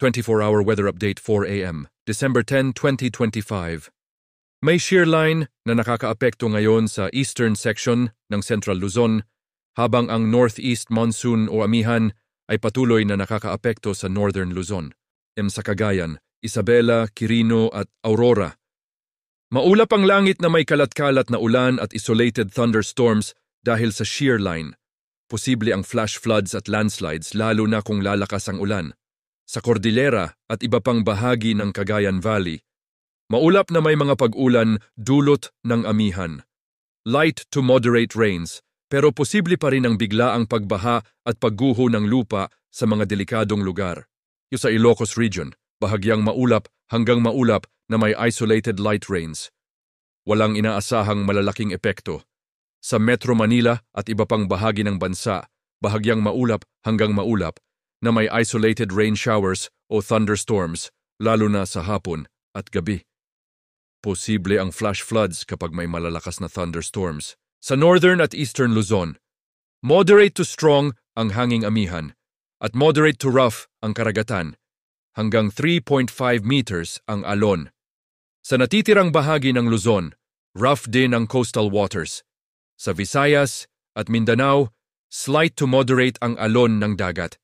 24-hour weather update 4 a.m., December 10, 2025. May shear line na nakakaapekto ngayon sa eastern section ng Central Luzon, habang ang northeast monsoon o amihan ay patuloy na nakakaapekto sa northern Luzon, sa Cagayan, Isabela, Quirino at Aurora. Maulap ang langit na may kalat-kalat na ulan at isolated thunderstorms dahil sa shear line. Posible ang flash floods at landslides lalo na kung lalakas ang ulan. Sa Cordillera at iba pang bahagi ng Cagayan Valley, maulap na may mga pag-ulan dulot ng amihan. Light to moderate rains, pero posible pa rin ang biglaang pagbaha at pagguho ng lupa sa mga delikadong lugar. Yung sa Ilocos Region, bahagyang maulap hanggang maulap na may isolated light rains. Walang inaasahang malalaking epekto. Sa Metro Manila at iba pang bahagi ng bansa, bahagyang maulap hanggang maulap na may isolated rain showers o thunderstorms, lalo na sa hapon at gabi. Posible ang flash floods kapag may malalakas na thunderstorms. Sa northern at eastern Luzon, moderate to strong ang hanging amihan at moderate to rough ang karagatan, hanggang 3.5 meters ang alon. Sa natitirang bahagi ng Luzon, rough din ang coastal waters. Sa Visayas at Mindanao, slight to moderate ang alon ng dagat.